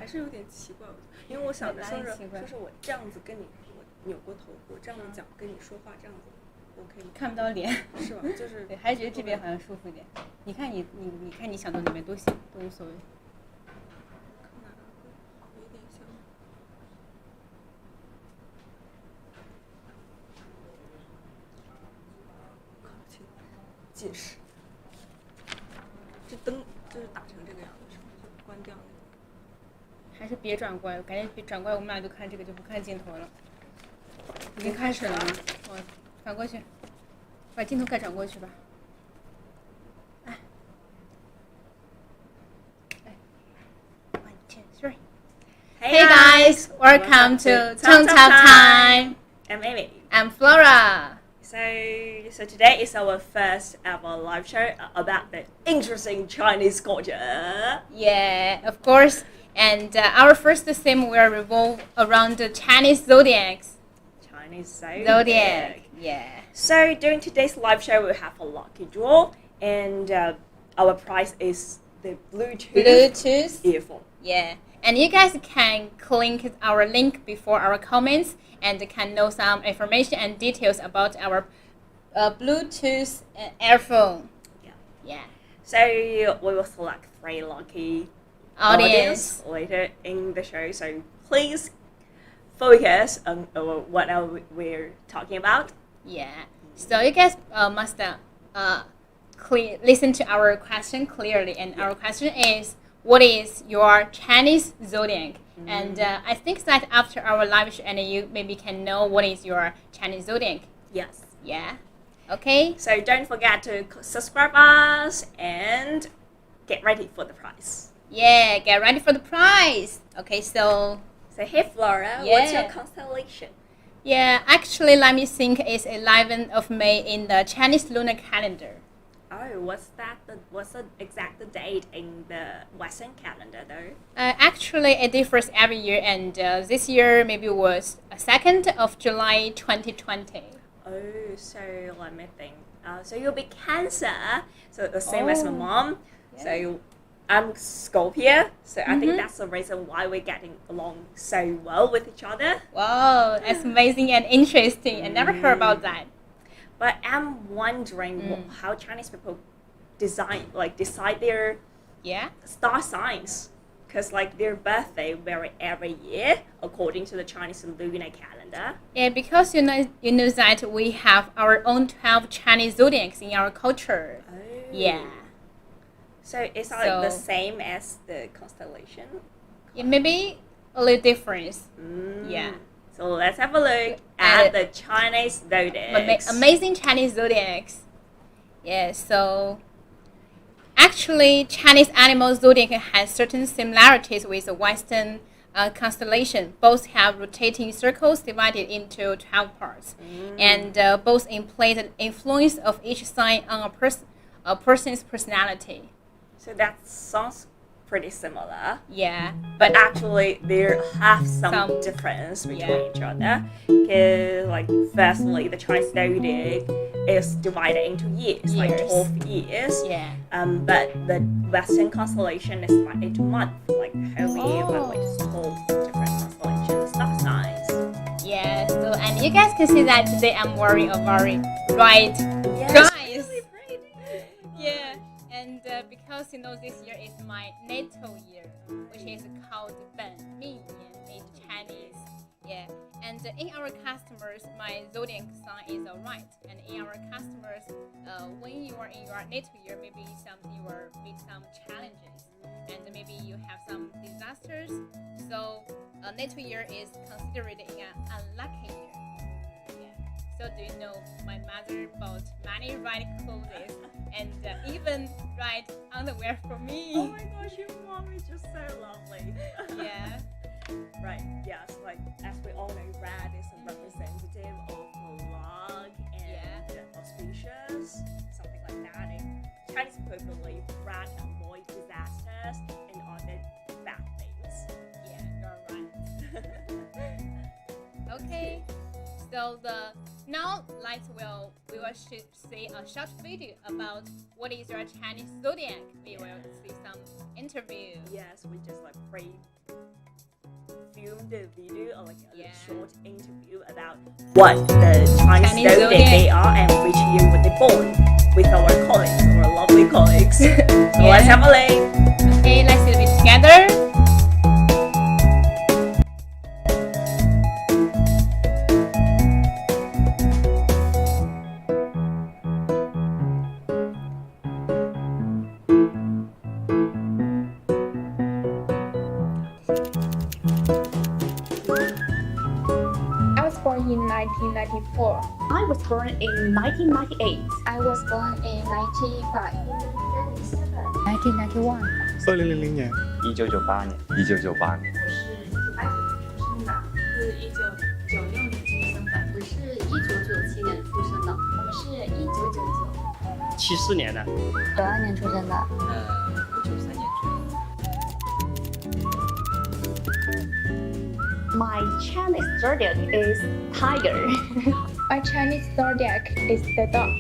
还是有点奇怪，因为我想着说是我这样子跟你，我扭过头，我这样子讲跟你说话，这样子 OK 吗？看不到脸是吧？就是对，还是觉得这边好像舒服一点。你看你看你想到哪边都行，都无所谓。哪个好一点像？近视。这灯就是打成这个样子，是吗？就关掉那个。还是别转过来，我感觉别转过来，我们俩就看这个就不看镜头了。已经开始了吗？转过去，把镜头盖转过去吧。哎 ，1, 2, 3. Hey guys, welcome to TOMTOP time. I'm Amy. I'm Flora. So today is our first ever live show about the interesting Chinese culture. Yeah, of course. And our first theme will revolve around the Chinese Zodiacs. Chinese Zodiac. Zodiac, yeah. So during today's live show, we'll have a lucky draw, and our prize is the Bluetooth earphone. Yeah, and you guys can click our link before our comments and can know some information and details about our Bluetooth earphone. Yeah. So we will select 3 lucky audience later in the show. So please focus on what we're talking about. Yeah. So you guys must listen to our question clearly, and our question is, what is your Chinese zodiac? And I think that after our live show, and you maybe can know what is your Chinese zodiac. Yes. Yeah. Okay. So don't forget to subscribe us and get ready for the prize. Yeah, get ready for the prize. Okay, so hey Flora, what's your constellation? Yeah, actually, let me think. It's 11th of May in the Chinese lunar calendar. Oh, what's the exact date in the Western calendar though? Actually, it differs every year, and this year maybe was 2nd of July 2020. Oh, so let me think. So you'll be Cancer, so the same as my mom. Yeah. So I'm Scorpio, so I think that's the reason why we're getting along so well with each other. Wow, that's amazing and interesting. I never heard about that. But I'm wondering how Chinese people decide their star signs, because like their birthday vary every year according to the Chinese lunar calendar. Yeah, because you know that we have our own 12 Chinese zodiacs in our culture. Oh. Yeah. So it's like the same as the constellation? It may be a little different. Yeah. So let's have a look at the Chinese zodiacs. Amazing Chinese zodiacs. Yeah, so actually Chinese animal zodiac has certain similarities with the Western constellation. Both have rotating circles divided into 12 parts. And both imply the influence of each sign on a person's personality. So that sounds pretty similar. Yeah. But actually, there have some difference between each other. Because, like, firstly, the Chinese zodiac is divided into years, like 12 years. Yeah. But the Western constellation is divided into months, like how we evaluate 12 different constellations, star signs. Yeah. So, and you guys can see that today I'm wearing a very bright dress. Really bright. Yeah. And because this year is my natal year, which is called Ben Ming in Chinese. Yeah. And in our customers, my zodiac sign is a Rat. And in our customers, when you are in your natal year, maybe you will meet some challenges, and maybe you have some disasters. So natal year is considered an unlucky year. So do you know my mother bought many red clothes and even red underwear for me? Oh my gosh, your mom is just so lovely. Yeah. Right, yes, like as we all know, red is a representative of luck and auspicious, something like that. And Chinese people believe red avoid disasters and other bad things. Yeah, you're right. Okay. So now we will see a short video about what is your Chinese zodiac. We will see some interview. Yes, we just like filmed a video or like a short interview about what the Chinese zodiac they are and which year were they born with our colleagues, our lovely colleagues. So let's have a look. Okay, let's do it together. Born in 1994. I was born in 1998. I was born in 1995. 1991. 2000年1998年1998年我是1997年出生的。我是1999。 74年的92年出生的。我93年出生。 My Chinese zodiac is tiger. My Chinese zodiac is the dog.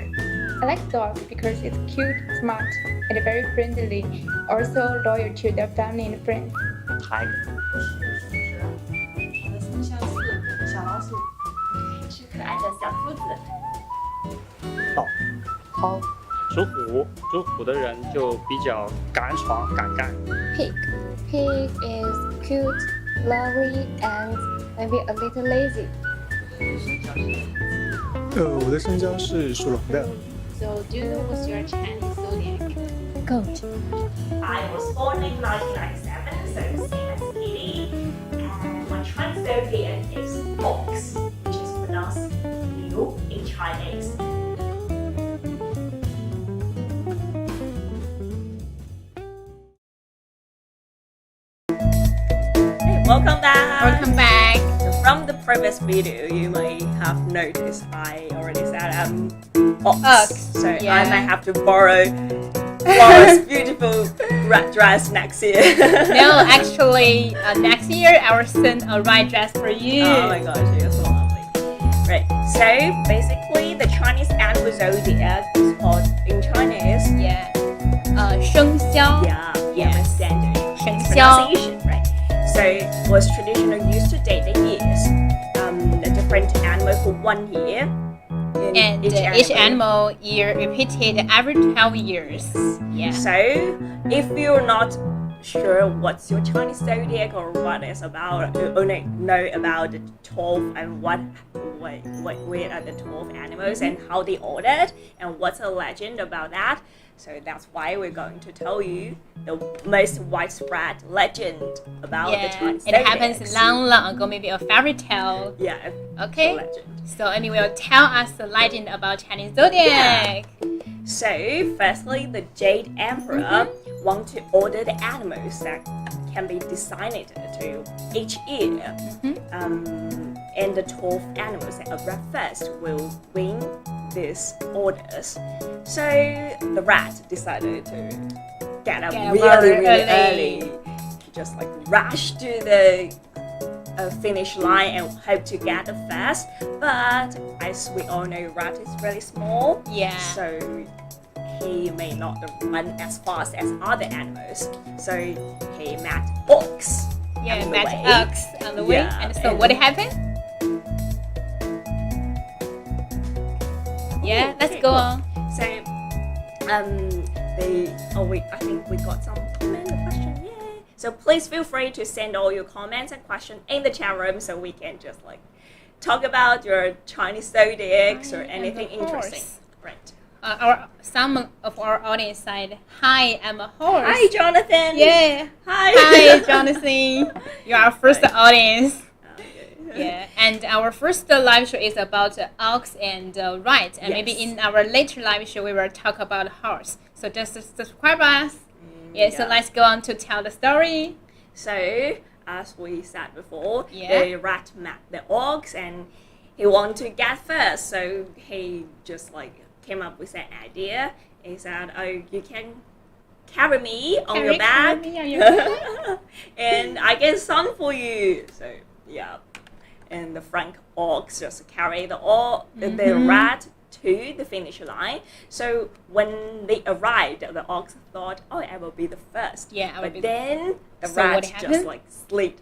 I like dogs because it's cute, smart, and very friendly. Also loyal to their family and friends. Tiger。我的生肖是小老鼠，是可爱的小兔子。好，属虎的人就比较敢闯敢干。 Pig. Pig is cute, lovely, and maybe a little lazy. 我的生肖是属龙的。 So do you know what's your Chinese zodiac? Goat. I was born in 1997, so same as Kitty. And my Chinese zodiac is Ox, which is pronounced Liu in Chinese. Hey, welcome back. Welcome back. From the previous video, you may have noticed I already said Ox. Ox, So yeah. I might have to borrow Laura's beautiful red dress next year. No, actually, next year I will send a right dress for you. Oh my gosh, you're so lovely. Right, so basically the Chinese animal zodiac is called in Chinese. Yeah. 生肖. Yeah, Yes. standard 生肖. pronunciation, right? So was traditional used to date the years. A different animal for 1 year. In And each animal year repeated every 12 years. Yeah. So if you're not sure what's your Chinese zodiac or what it's about, you only know about the 12 and what are the 12 animals and how they ordered and what's a legend about that. So that's why we're going to tell you the most widespread legend about the Chinese It zodiacs. happens long ago, maybe a fairy tale. Yeah. Okay. It's a legend. So anyway, tell us the legend about Chinese zodiac. So, firstly, the Jade Emperor want to order the animals that can be designated to each year. And the 12 animals that arrive first will win these orders. So, the rat decided to get up really early. To just like rush to the finish line and hope to get the first. But as we all know, rat is really small. Yeah. So he may not run as fast as other animals. So he met Ox. Yeah, on the met way. Ox on the way. Yeah, And so and- what happened? Yeah, let's go on. So I think we got some comment question. Yeah. So please feel free to send all your comments and questions in the chat room so we can just like talk about your Chinese zodiacs or anything of course. interesting. Right. Some of our audience said, "Hi, I'm a horse." Hi, Jonathan. Yeah. Hi. Hi, Jonathan. You're our first audience. Okay. Yeah, and our first live show is about ox and rat, and maybe Yes. in our later live show we will talk about horse. So just subscribe us. So let's go on to tell the story. So, as we said before, Yeah. the rat met the ox and he wanted to get first. So he just like came up with an idea. He said, "Oh, you can carry me on your back, Carry me on your back. and I get sun for you." So yeah, and the Frank ox just carry the rat to the finish line. So when they arrived, the ox thought, "Oh, I will be the first." Yeah, I will but be then the So what rat happened? just like slid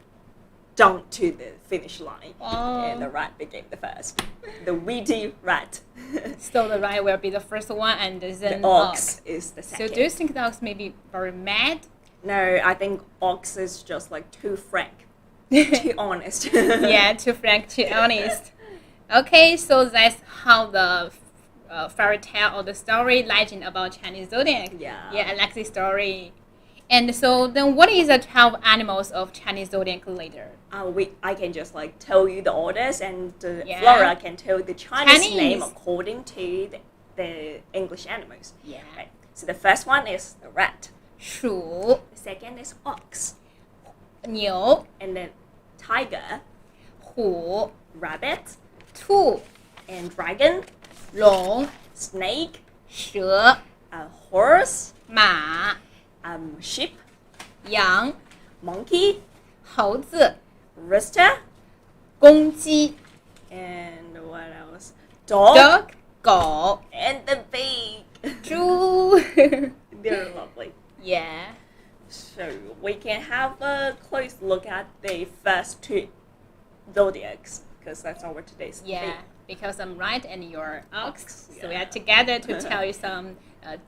jumped to the finish line, Oh. and the rat became the first. The witty rat. So the rat will be the first one, and then The ox is the So second. do you think the ox may be very mad? No, I think ox is just like too frank, too honest. Yeah, too frank, too honest. Okay, so that's how the fairy tale or the story legend about Chinese zodiac. Yeah. Yeah, I like this story. And so then, what is the 12 animals of Chinese zodiac leader? I can just like tell you the orders, and Yeah. Flora can tell the Chinese, Chinese. name according to the English animals. Yeah. Okay. So the first one is the rat. 鼠、 The second is ox, 牛、 and then tiger, 虎、 rabbit, 兔、 and dragon, 龙、 snake, 蛇、 horse, 马、 sheep, 羊、 monkey, 猴子、 rooster, 公鸡、 and what else? Dog, dog、狗、 and the pig. 猪。 They're lovely. Yeah. So we can have a close look at the first two zodiacs, because that's our today's Yeah, theme. because I'm right and you're ox, so we Yeah. are together to tell you some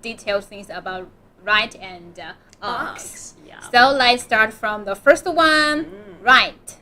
detailed things about right and ox. Yeah. So let's start from the first one, right.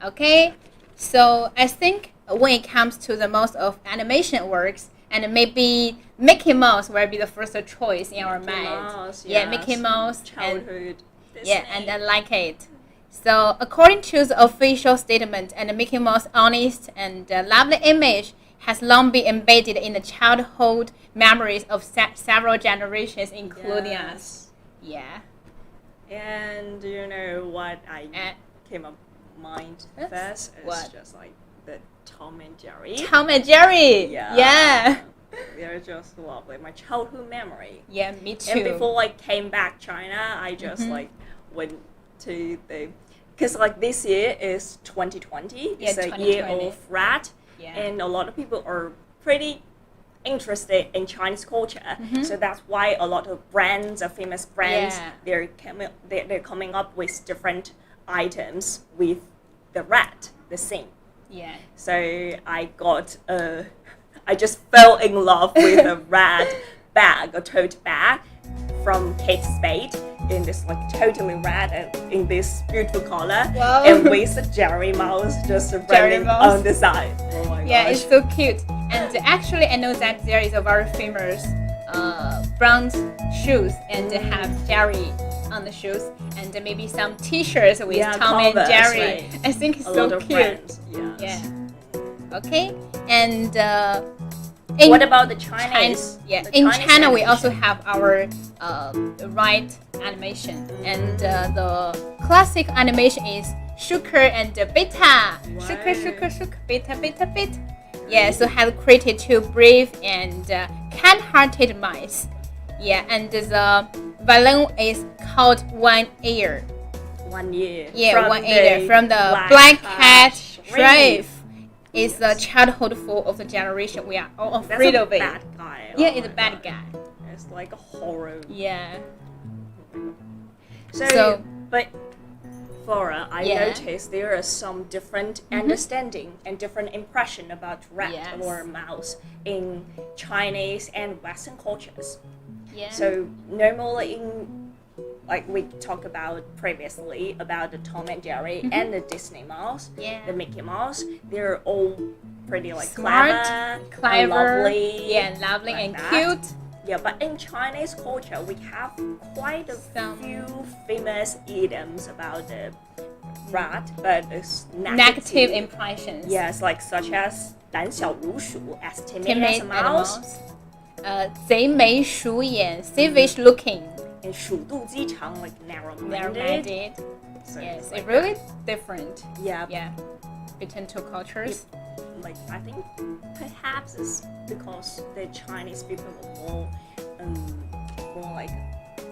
Okay, so I think when it comes to the most of animation works, and maybe Mickey Mouse will be the first choice in our mind. Mouse, Yeah, yes. Mickey Mouse and Childhood. yeah, Disney. and I like it. So, according to the official statement, and Mickey Mouse's honest and lovely image has long been embedded in the childhood memories of several generations, including us. Yes. Yeah. And you know what I And came up mind Yes. first is What? just like the Tom and Jerry. Tom and Jerry. Yeah. Yeah. They're just lovely. My childhood memory. Yeah, me too. And before I came back China, I just like went to the, because like this year is 2020. Yeah, It's a year 2020. of rat, Yeah. and a lot of people are pretty interested in Chinese culture. So that's why a lot of brands, famous brands, Yeah. they're coming up with different items with the rat, the scene. Yeah. So I just fell in love with a rat bag, a tote bag from Kate Spade, in this like totally red and in this beautiful color, Wow. and with a Jerry Mouse just Jerry running Mouse. on the side. Oh my Yeah, gosh. it's so cute. And actually, I know that there is a very famous brown shoes and they have Jerry on the shoes, and maybe some T-shirts with Yeah, Tom Converse, and Jerry. right. I think it's a so lot of cute. brands. Yes. Yeah. Okay. And What about the Chinese? Yeah, the in Chinese China we animation? also have our right animation, and the classic animation is Shuker and Beta. Shuker, Shuker, Shuker, Beta, Beta, Beta. Yeah, so have created two brave and kind-hearted mice. Yeah, and the villain is called One Ear. 1 year. Yeah, One Ear from the Black Cat Sheriff. It's the childhood full of the generation. We are all That's afraid a of it. bad guy. Yeah, Oh it's a my bad God. guy. It's like a horror. Yeah. So, but Flora, I Yeah. noticed there are some different understanding and different impression about rat Yes. or mouse in Chinese and Western cultures. Yeah. So normally like we talked about previously about the Tom and Jerry and the Disney Mouse, Yeah. the Mickey Mouse, they're all pretty like Smart, clever, lovely, yeah, lovely like and that. cute. Yeah, but in Chinese culture, we have quite a Some- few famous idioms about the rat, but it's Negative impressions. Yes, like such as 胆小如鼠, as timid as Timid a mouse, animals. 贼眉鼠眼 savage looking, and 鼠肚鸡肠, like narrow-minded. narrow-minded. So Yes, it's it's like really different. yeah, Yeah, between two cultures. like I think perhaps it's because the Chinese people are more like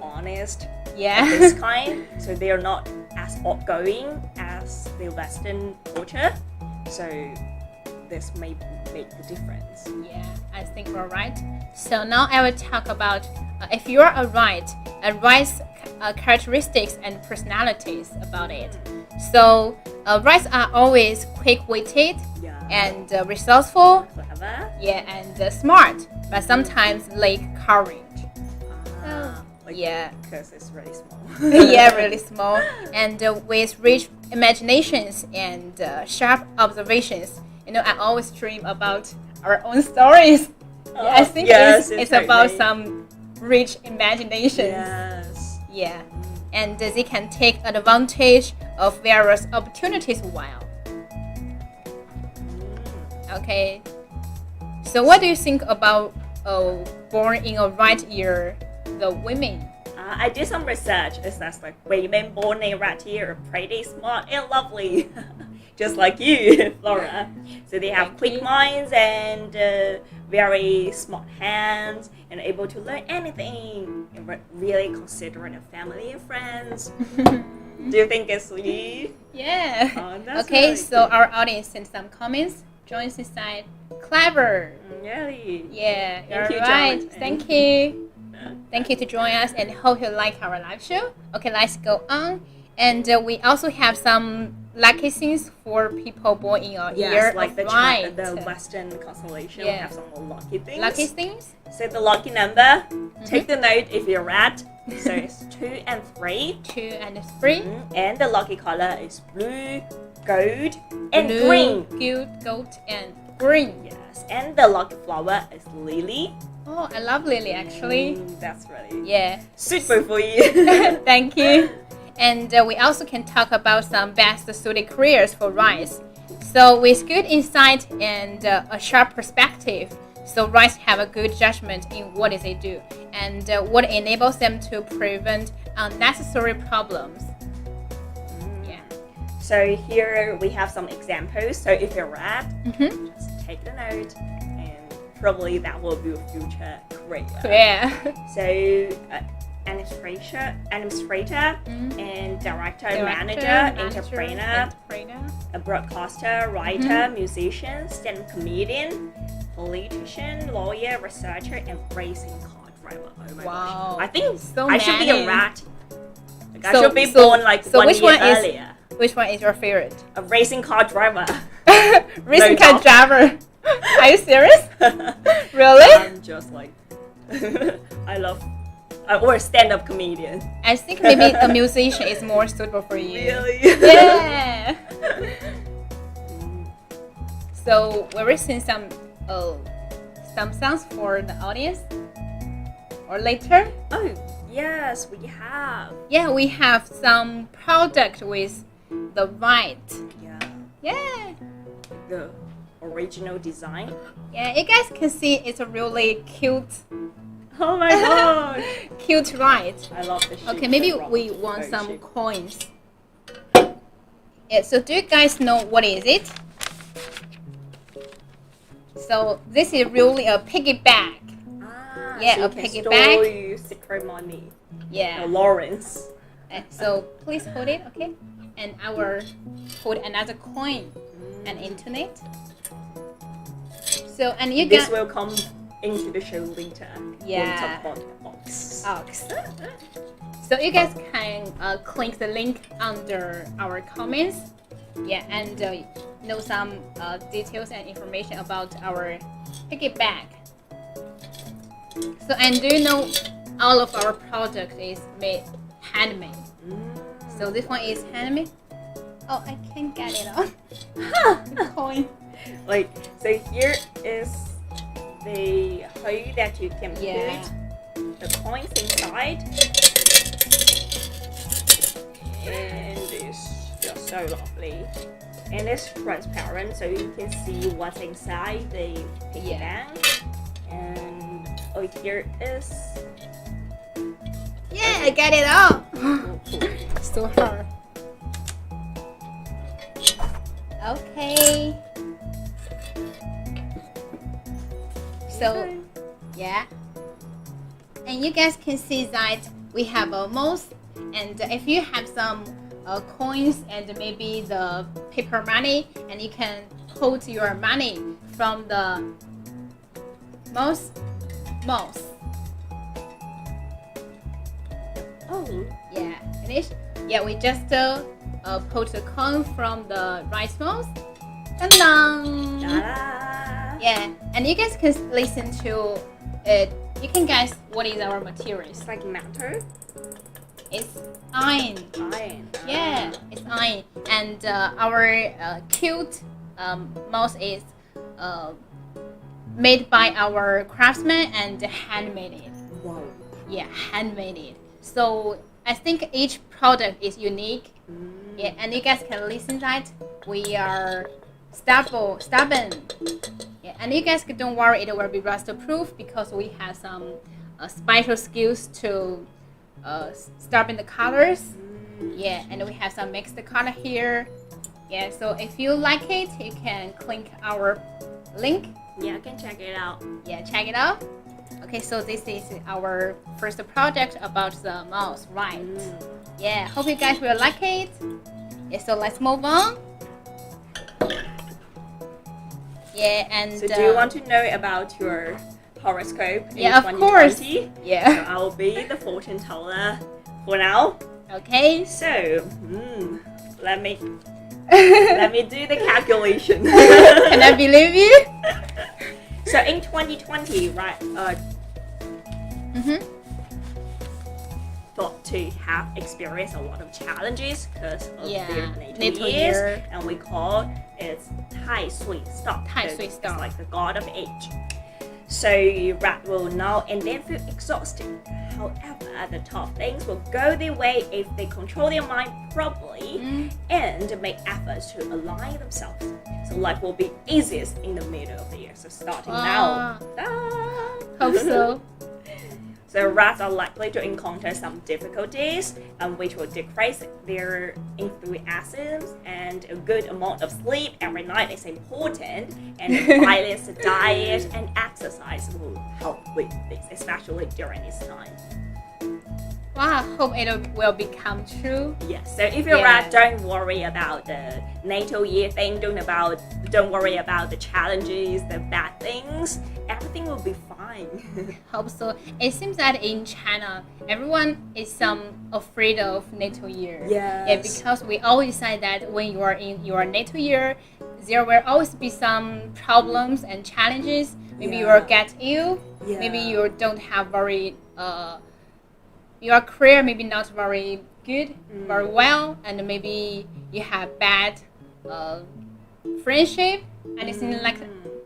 honest, Yeah. this kind, so they are not as outgoing as the Western culture. So this may make the difference. Yeah, I think you're right. So now I will talk about if you are a right's characteristics and personalities about it. So Rats are always quick-witted Yeah. and resourceful, Clever. yeah, and smart, but sometimes lack courage. Like, Yeah. because it's really small. Yeah, really small, and with rich imaginations and sharp observations. You know, I always dream about our own stories. Oh, I think yes, it's about totally. some rich imaginations. Yes. Yeah, and they can take advantage of various opportunities while. Okay, so what do you think about born in a right year, the women? I did some research. It says like women born in rat year are pretty smart and lovely, just like you, Flora. So they have Thank quick you. minds and very smart hands and able to learn anything. And really considerate of family and friends. Do you think it's sweet? Yeah. Oh, that's Okay, really so good. our audience sent some comments. Joyce inside. Clever. Really? Yeah, Thank you're you, right. Jonathan. Thank you. Thank you to join us and hope you like our live show. Okay, let's go on. And we also have some lucky things for people born in a year Yes, like of the right. the Western constellation Yeah. have some more lucky things. Lucky things? So the lucky number, take the note if you're rat. So it's 2 and 3. 2 and 3. And the lucky color is blue, gold, and Blue, green. gold, and green. Yes, and the lucky flower is lily. Oh, I love Lily actually. That's really Yeah. super for you. Thank you. And we also can talk about some best suited careers for rice. So with good insight and a sharp perspective, so rice have a good judgment in what is they do and what enables them to prevent unnecessary problems. Yeah. So here we have some examples. So if you're rat, Mm-hmm. just take the note, and probably that will be your future career. Yeah. So administrator and director, manager, entrepreneur, a broadcaster, writer, musician, stand-up comedian, politician, lawyer, researcher, and racing car driver. Oh my Wow. gosh. I think So I should be a many. rat. Like, I So- should be so- born like so one which year one is- earlier. Which one is your favorite? A racing car driver. Racing No car doubt. driver. Are you serious? Really? I'm just like I love or a stand-up comedian. I think maybe a musician is more suitable for you. Really? Yeah. So we will sing some songs for the audience, or later. Oh yes, we have. Yeah, we have some product with the right. Yeah. Yeah. The original design. Yeah, you guys can see it's a really cute, Oh my gosh. cute right. I love the shape. Okay, maybe the rock. we want Very some shape. coins. Yeah, so do you guys know what is it? So this is really a piggy bank. Ah, Yeah, so a you can piggy store bank. your secret money. Yeah. Lawrence. So please hold it, okay? And I will hold another coin and internet. So and you This got will come into the show later. Yeah. We'll talk about Ox. Ox. So you guys can click the link under our comments. Yeah, and know some details and information about our piggy bank. So and do you know all of our product is made handmade. So this one is handmade. Oh, I can't get it on. The coin. Like, so here is the hole that you can Yeah. put the coins inside. And it's just so lovely. And it's transparent, so you can see what's inside the piggy Yeah. bank. And oh, here is Yeah, I got it all. cool. So hard. Okay. So, yeah. And you guys can see that we have almost, and if you have some coins and maybe the paper money, and you can put your money from the mouse. Oh, Yeah, finish. Yeah, we just pull the corn from the rice mills. Ta-da! Ta-da! Yeah, and you guys can listen to it. You can guess what is our materials. It's like metal. It's iron. Iron. Yeah, it's iron. And our cute mouse is made by our craftsmen and handmade. Wow. Yeah, handmade. So I think each product is unique. Yeah, and you guys can listen that we are stubborn. Yeah, and you guys don't worry, it will be rust proof because we have some special skills to stubborn the colors. Yeah, and we have some mixed color here. Yeah, so if you like it, you can click our link. Yeah, I can check it out. Yeah, check it out. Okay, so this is our first project about the mouse, right? Yeah, hope you guys will like it. Yeah, so let's move on. Yeah, and So do you want to know about your horoscope in yeah, of 2020? course. So Yeah. I will be the fortune teller for now. Okay. So, let me do the calculation. Can I believe you? So in 2020, right? Thought to have experienced a lot of challenges because of their natal years, year. and we call it 太岁 star. 太岁 It's star. like the god of age. So Rat will now and then feel exhausted. However, the top things will go their way if they control their mind properly and make efforts to align themselves. So life will be easiest in the middle of the year. So starting now. Hope so. So rats are likely to encounter some difficulties, which will decrease their enthusiasm, and a good amount of sleep every night is important, and a balanced diet and exercise will help with this, especially during this time. Wow, hope it will become true. Yes, so if you're a rat, don't worry about the natal year thing, don't worry about the challenges, the bad things, everything will be fine. Hope so. It seems that in China, everyone is afraid of natal year. Yes. Yeah, because we always say that when you are in your natal year, there will always be some problems and challenges. Maybe you will get ill. Yeah. Maybe you don't have very your career maybe not very good, very well, and maybe you have bad friendship, anything like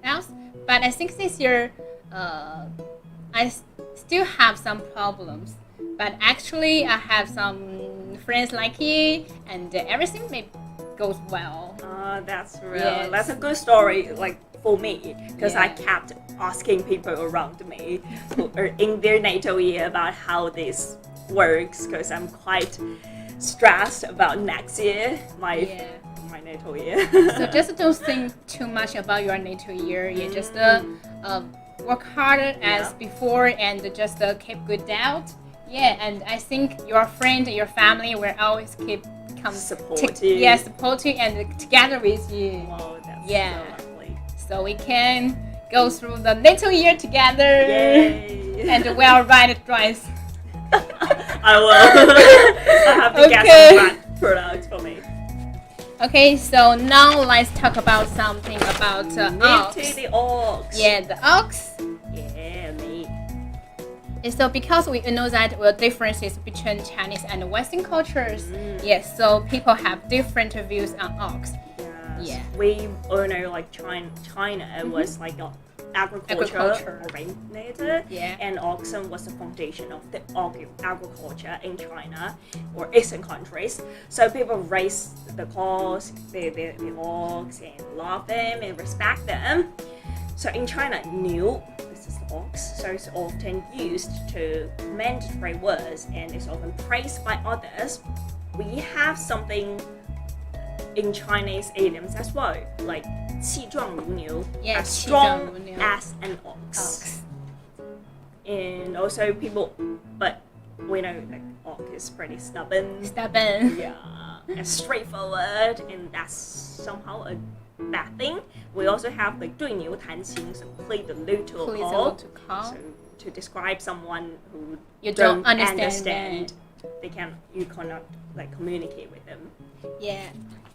else. But I think this year, I still have some problems. But actually, I have some friends like you, and everything may goes well. That's real. Yes. That's a good story, like for me, because I Yeah. kept asking people around me who are in their natal year about how this works, because I'm quite stressed about next year, my natal year. So just don't think too much about your natal year. You just work harder as before and just keep good diet. Yeah, and I think your friend, your family will always keep Support you. support you and together with you. Wow, that's Yeah. so lovely. So we can go through the natal year together. Yay. And wear red dress. I will. I have to get some rat products for me. Okay, so now let's talk about something about ox. To the ox. Yeah, the ox. Yeah, me. And so because we know that the differences between Chinese and Western cultures, yes, so people have different views on ox. Yes. Yeah. We all know like China was like agriculture oriented, and oxen was the foundation of the agriculture in China or Asian countries. So people raise the cows, the ox, and love them and respect them. So in China, this is the ox, so it's often used to mandatory words and is often praised by others. We have something in Chinese idioms as well, like 气壮如牛, Yeah, as 气壮如 strong 牛. as an ox. And also but we know that ox is pretty stubborn. Yeah, and straightforward, and that's somehow a bad thing. We also have like 对牛弹琴, so play the lute to a call. So to describe someone who You don't understand. you cannot like communicate with them. Yeah.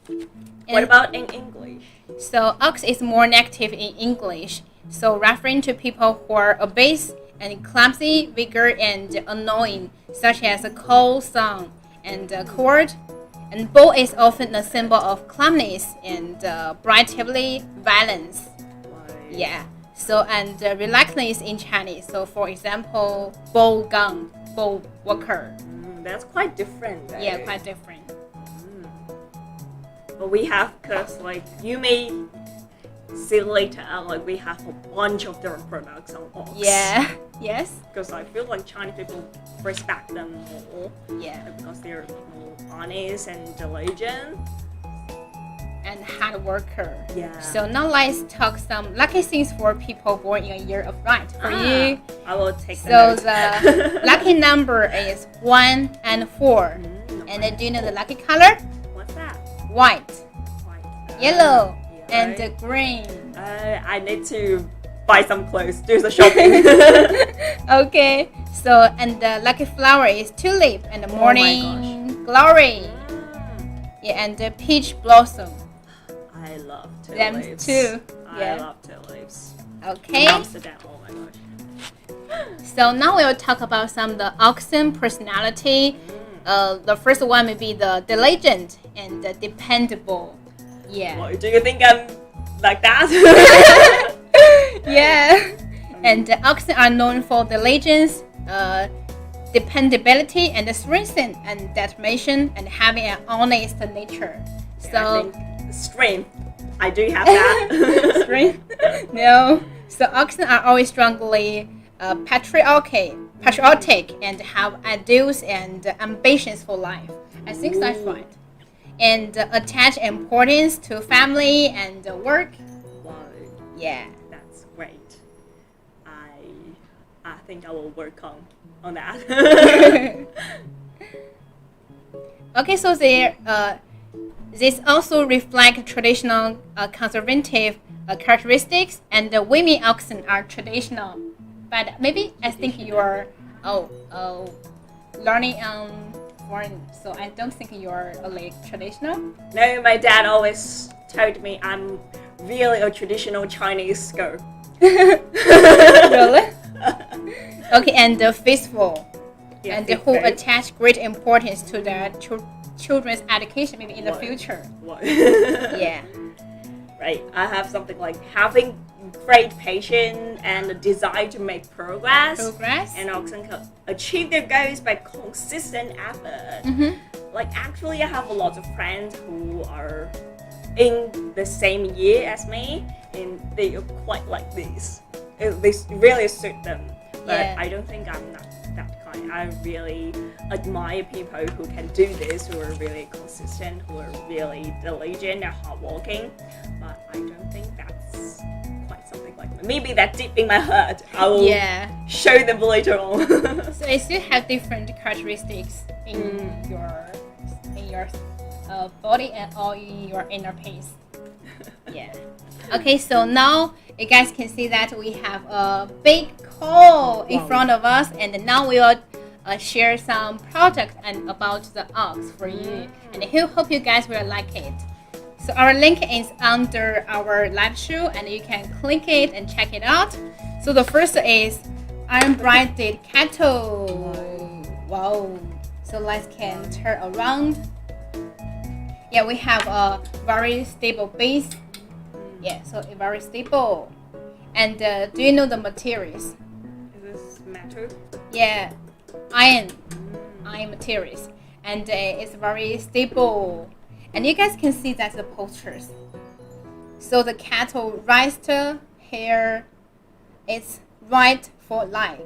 What And about in English? so ox is more negative in English, so referring to people who are obese and clumsy, vigor, and annoying, such as a cold song and cord. And bull is often a symbol of calmness and brightly violence. Yeah. So and reluctance in Chinese. So for example, bull gun, bull walker. That's quite different. Though. Yeah, quite different. But we have, cause like you may see later, like we have a bunch of different products on Ox. Yeah. Yes. Because I feel like Chinese people respect them more. Yeah. Because they're more honest and diligent. And hard worker. Yeah. So now let's talk some lucky things for people born in a year of right. For you, I will take so the the lucky number is 1 and 4. And do you know the lucky color? What's that? White, White. yellow, yeah. and green. I need to buy some clothes, do the shopping. Okay. So and the lucky flower is tulip and the morning glory. Yeah, and the peach blossom. I love Them tulips. too. I Yeah. love tulips. Okay. In Amsterdam, oh my gosh. So now we'll talk about some of the oxen personality. The first one may be the diligent and the dependable. Yeah. What, do you think I'm like that? Yeah. And the oxen are known for diligence, dependability, and strength and determination, and having an honest nature. I So think strength. I do have that. strength? No. So oxen are always strongly patriotic and have ideals and ambitions for life. I think that's right. And attach importance to family and work. Wow, Yeah. that's great. I think I will work on that. Okay, so this also reflect traditional conservative characteristics, and the women oxen are traditional. But maybe I think you are learning foreign, so I don't think you are like traditional. No, my dad always told me I'm really a traditional Chinese girl. Really? Okay, and the faithful, Yeah, and faithful. who attach great importance to their children's education, maybe in the What? future. What? Yeah. Right, I have something like having great patience and a desire to make progress. And oxen can achieve their goals by consistent effort. Like actually I have a lot of friends who are in the same year as me and they are quite like this. They really suit them. But Yeah. I don't think I'm not that kind. I really admire people who can do this, who are really consistent, who are really diligent and hardworking. But I don't think that's quite something like me. Maybe that's deep in my heart. I will show them later on. So it still have different characteristics in your body and or in your inner peace. Yeah. Okay, so now you guys can see that we have a big call in front of us, and now we will share some product and about the ox for you, and I hope you guys will like it. So our link is under our live show, and you can click it and check it out. So the first is iron braided kettle. Wow. So let's can turn around. Yeah, we have a very stable base. Yeah, so it's very stable. And do you know the materials? Is this metal? Yeah, iron materials, and it's very stable. And you guys can see that the postures. So the cattle rest here, it's right for leg,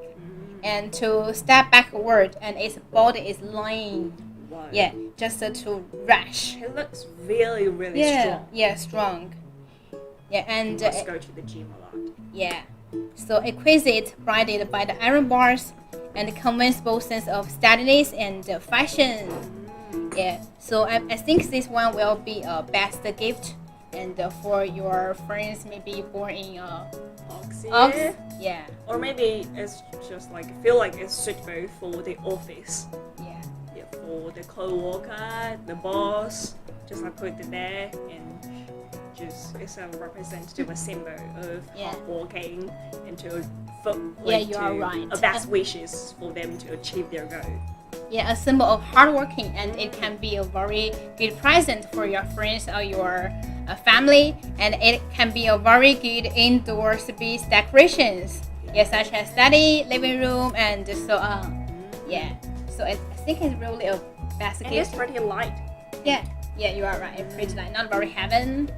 and to step backward, and its body is lying. Wow. Yeah, just to rush. It looks really, really strong. Yeah, strong. Yeah, and You must go to the gym a lot. yeah. So exquisite, braided by the iron bars, and convincible sense of steadiness and fashion. Yeah. So I think this one will be a best gift, and for your friends maybe born in Ox, ox. yeah. Yeah. Or maybe it's just like I feel like it's suitable for the office. Yeah. Yeah, for the co-worker, the boss. just I put it there and just it's a representative, a symbol of hard working and to you are right. A best wishes for them to achieve their goal. Yeah, a symbol of hard working, and it can be a very good present for your friends or your family, and it can be a very good indoor space decorations, such as study, living room, and so on. Yeah, so I think it's really a best gift. And it's pretty light. Yeah, you are right. It's pretty light, not very heavy.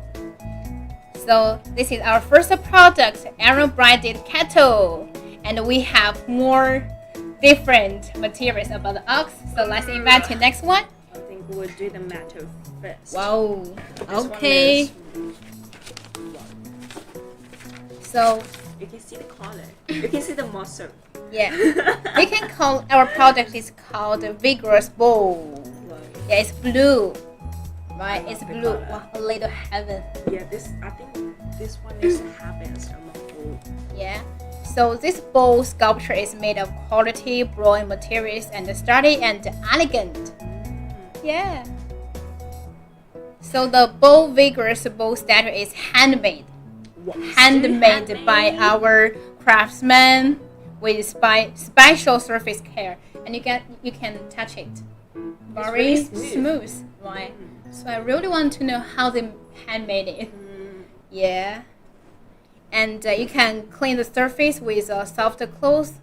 So this is our first product, Aero Braided Kettle, and we have more different materials about the ox. So let's invite the next one. I think we'll do the metal first. Wow. Okay. So you can see the color. You can see the muscle. Yeah. We can call our product is called Vigorous Bow. Yeah, it's blue. Right, it's blue. Wow, a little heaven. Yeah, I think this one is the heaviest among all. Yeah. So this bow sculpture is made of quality bronze materials and sturdy and elegant. Yeah. So the bow vigorous bow statue is handmade. Handmade by our craftsmen with special surface care, and you can touch it. Very smooth, right? So I really want to know how they handmade it. Yeah. And you can clean the surface with soft cloth.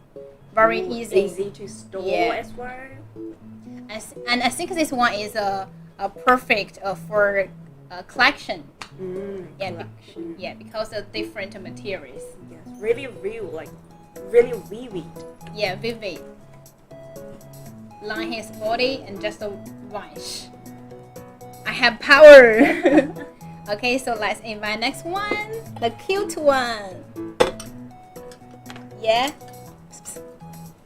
Very easy. Easy to store as well. And I think this one is a perfect for collection. Because of different materials. Yes, really real, like really vivid. Yeah, vivid. Line his body and just a wash. I have power. Okay, so let's invite next one, the cute one. Yeah.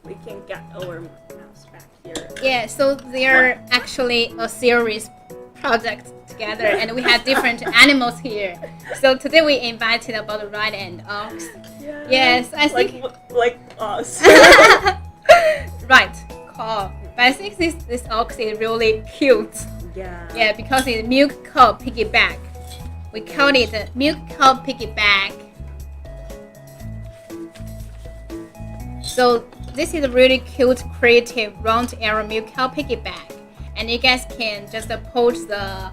We can get our mouse back here. Yeah, so they're actually a series project together, and we have different animals here. So today we invited about the Rat&Ox. Yeah. Yes, I think like us. Right, cool. But I think this ox is really cute. Yeah, because it's milk cow piggyback. We call it a milk cow piggyback. So this is a really cute, creative round arrow milk cow piggyback, and you guys can just pull the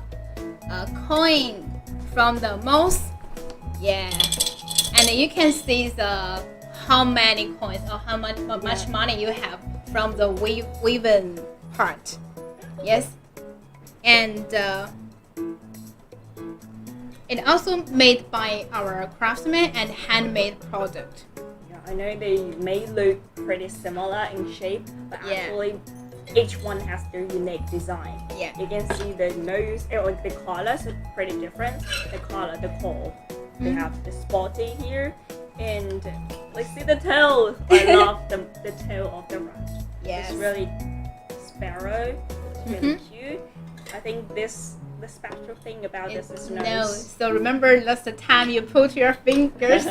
coin from the mouth. Yeah, and you can see how many coins or how much money you have from the weaving part. Yes, and it also made by our craftsmen and handmade product. Yeah, I know they may look pretty similar in shape, but actually each one has their unique design. Yeah, you can see the nose, like the colors are pretty different. The color, the claw, they have the spotty here, and like see the tail. I love the tail of the rat. Yes, it's really sparrow. It's really cute. I think the special thing about this is nose. So remember last time you put your fingers.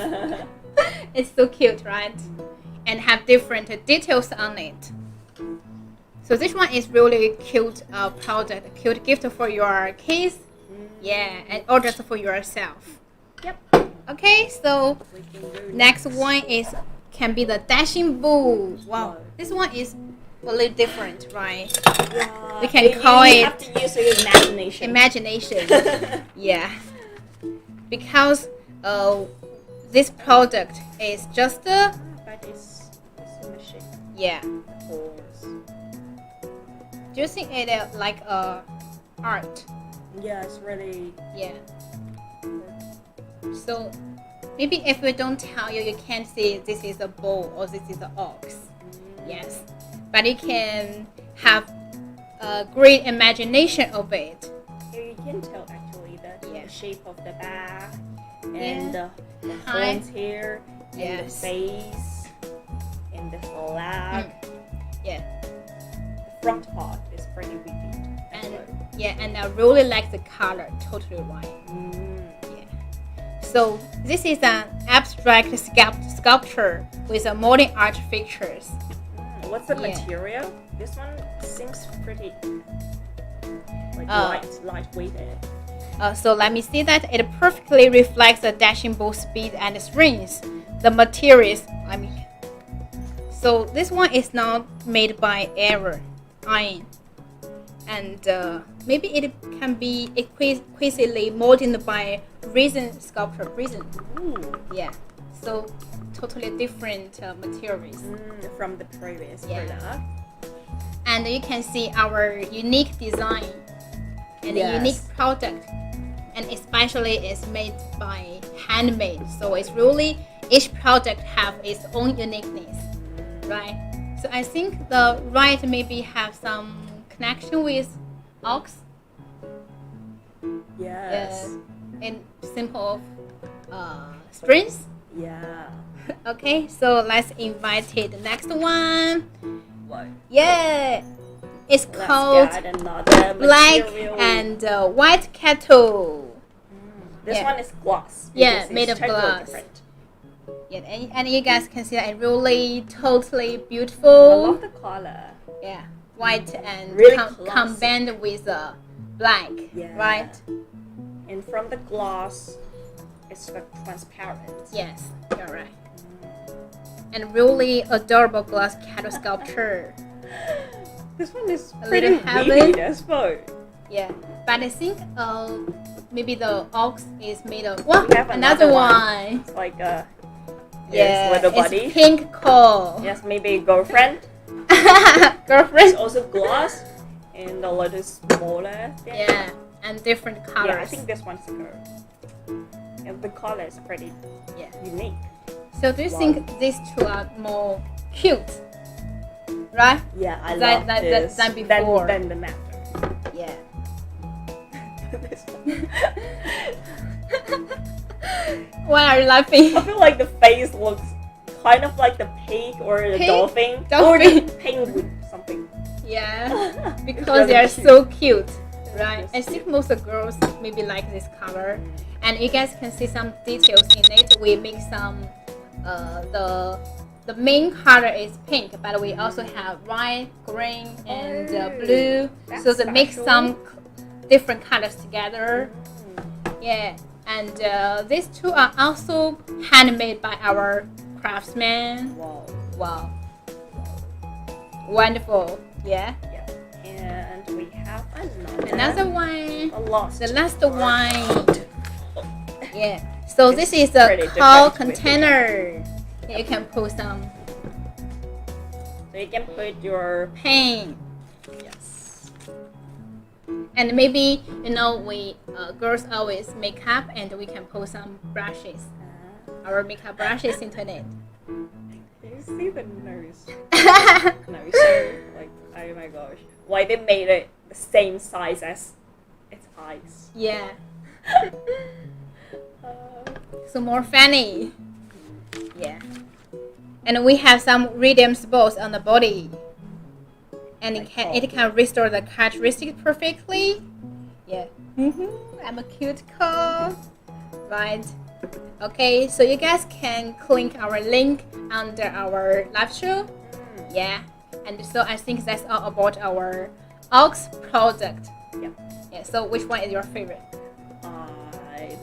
It's so cute, right? And have different details on it. So this one is really cute product, cute gift for your kids. Yeah, and or just for yourself. Yep. Okay, so next one can be the dashing bull. Wow, this one is a little different, right? Yeah, we can call it. You have to use your imagination. Yeah, because this product is just but it's a machine. Yeah. Do you think it like art? Yeah, it's really. Yeah. So maybe if we don't tell you, you can't see this is a bull or this is an ox. Yes, but you can have a great imagination of it. Here you can tell actually the shape of the back and the horns here, and the face, and the leg. Yeah. The front part is pretty vivid. And I really like the color. Totally right. Yeah. So this is an abstract sculpture with a modern art features. What's the material? This one seems pretty Like Uh, lightweighted. So let me see that it perfectly reflects the dashing both speed and strength. The materials, so this one is not made by iron, and maybe it can be exquisitely molded by resin sculpture. Resin, Ooh. yeah. So totally different materials. From the previous Yeah. product. And you can see our unique design and Yes. a unique product, and especially it's made by handmade, so it's really each product have its own uniqueness, right? So I think the right maybe have some connection with ox, Yes. in simple strings. Yeah. Okay, so let's invite it. The next one, What? yeah, it's Let's called get another black material. and white kettle. This yeah. one is glass. Yeah, because made it's of totally glass. different. Yeah, and you guys can see that it really totally I beautiful. love the color. Yeah, white and Really classy. combined with black, Yeah. right? And from the glass, it's like transparent. Yes, you're right. And really adorable glass kettle sculpture. This one is A pretty little heavy. weird as well. Yeah, but I think maybe the ox is made of. Wow, We have another another one. It's like a Yeah, little it's body. pink core. Yes, maybe girlfriend. It's Girlfriend. also glass and a little smaller. Thing. Yeah, and different colors. Yeah, I think this one's a girl. And the color is pretty Yeah. unique. So do you Wow. think these two are more cute, right? Yeah, I Than- love than- this. than before. Than the matter. Yeah. This one. Why are you laughing? I feel like the face looks kind of like the pig or the Pig? dolphin. Or Dolphin. the penguin, something. Yeah, It's because really they are cute. so cute, right? Just I think cute. most of girls maybe like this color, and you guys can see some details in it. We make some, the main color is pink, but we also have white, green, and blue. That's So they make special. some different colors together. Yeah, and these two are also handmade by our craftsmen. Wow. Wow, wonderful. Yeah. Yeah. And we have another. Another one, A lost. the last one. Yeah. So It's this is a pretty tall different with container. You can put some So you can put your paint, yes. and maybe we girls always make up, and we can put some brushes, our makeup brushes into it. Can you see the nose? Nose. Like, oh my gosh. Why they made it the same size as its eyes? Yeah. Uh, So more funny. Yeah. And we have some radium spots on the body, and it can restore the characteristics perfectly. Yeah. I'm a cute girl, right? Okay, so you guys can click our link under our live show. Yeah. And so I think that's all about our Ox product. Yeah. Yeah. So which one is your favorite? I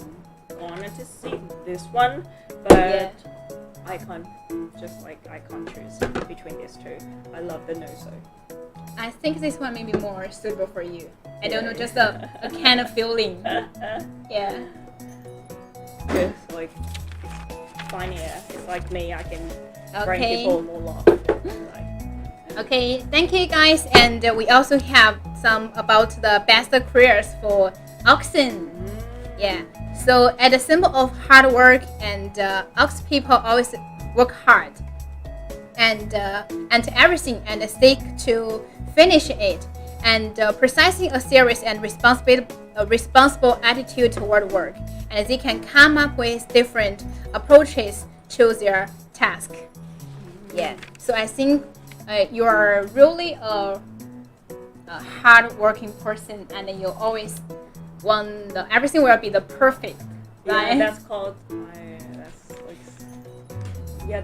wanted to see this one, but Yeah. I can't choose between these two. I love the nose. I think this one may be more suitable for you. I don't know, just a kind of feeling. Yeah. It's like it's funnier. It's like me. I can bring Okay. people more love. Like, Okay, thank you guys. And we also have some about the best careers for oxen. Yeah. So at the symbol of hard work, and ox people always work hard and everything, and stick to finish it, and precising a serious and responsible attitude toward work, and they can come up with different approaches to their task. Yeah. So I think you are really a hard-working person, and you always want everything will be the perfect, right? yeah, that's called.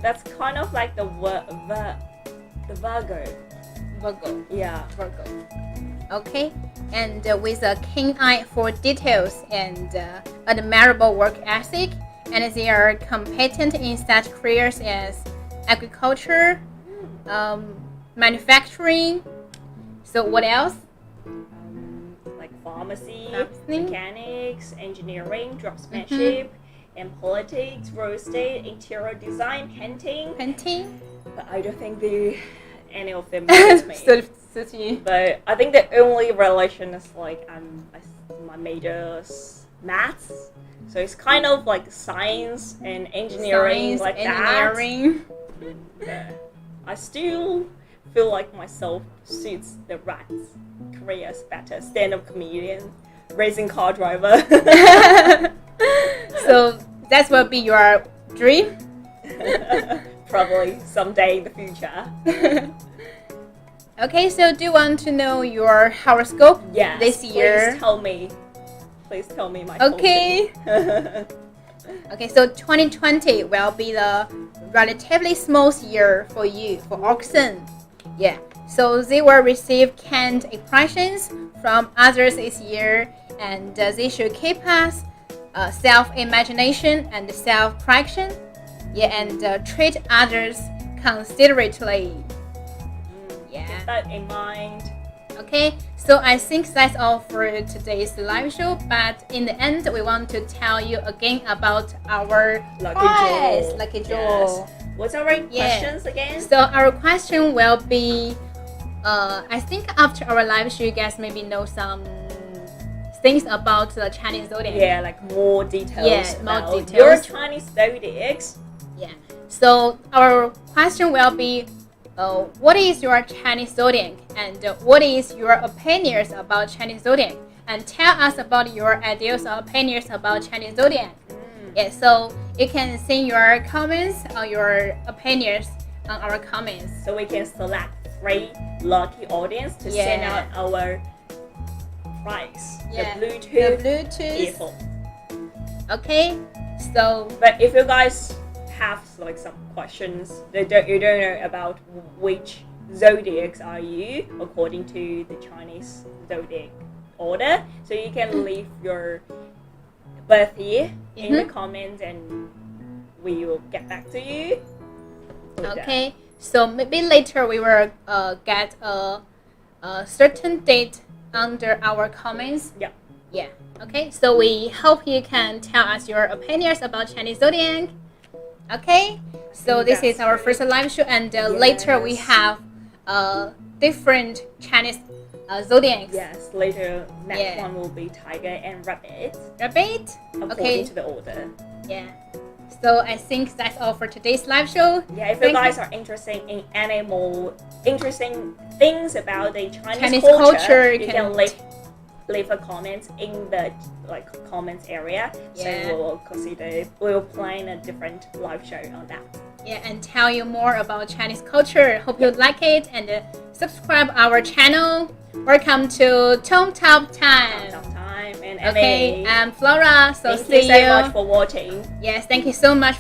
That's kind of like the Virgo. Virgo. Yeah. Virgo. Okay, and with a keen eye for details and admirable work ethic, and they are competent in such careers as agriculture, manufacturing. So what else? Like pharmacy, Pharmacy. mechanics, engineering, draftsmanship, and politics, real estate, interior design, painting. Painting. But I don't think any of them suits me. Suits you. But I think the only relation is like my major's maths, so it's kind of like science and engineering, Science, like engineering. that. But I still feel like myself suits the rat's careers better. Stand-up comedian, racing car driver. So that will be your dream. Probably someday in the future. Okay, so do you want to know your horoscope Yes. this year? Please tell me my. Okay. fortune. Okay, so 2020 will be the relatively smooth year for you, for oxen. Yeah, so they will receive kind impressions from others this year, and they should keep us self-imagination and self-correction. Yeah, and treat others considerately. Yeah. Keep that in mind. Okay, so I think that's all for today's live show. But in the end, we want to tell you again about our prize, lucky draw. Yes. What's our questions again? So our question will be, I think after our live show, you guys maybe know some things about the Chinese zodiac. Yeah, like more details. Yeah, more about details. Your Chinese zodiacs. Yeah. So our question will be, what is your Chinese zodiac, and what is your opinions about Chinese zodiac? And tell us about your ideas or opinions about Chinese zodiac. Yeah, so you can send your comments or your opinions on our comments. So we can select 3 lucky audience to send out our prize. Yeah, The Bluetooth Bluetooth. earphone. Okay, so But if you guys have like some questions you don't know about which zodiacs are you according to the Chinese zodiac order, so you can leave your birth year in the comments and we will get back to you. okay, so maybe later we will get a certain date under our comments. Yeah. Yeah. Okay, so we hope you can tell us your opinions about Chinese zodiac. Okay, so this is our first live show, and later we have different Chinese zodiacs. Yes, later next one will be tiger and rabbit Rabbit. according to the order. Yeah. So I think that's all for today's live show. Yeah, if you guys are interested in any more interesting things about the Chinese culture, you can leave a comment in the comments area. Yeah. So we'll plan a different live show on that. Yeah, and tell you more about Chinese culture. Hope you like it, and subscribe our channel. Welcome to TOMTOP time. Sometime and Okay, Emily. I'm Flora. So Thank see you so much for watching. Yes, thank you so much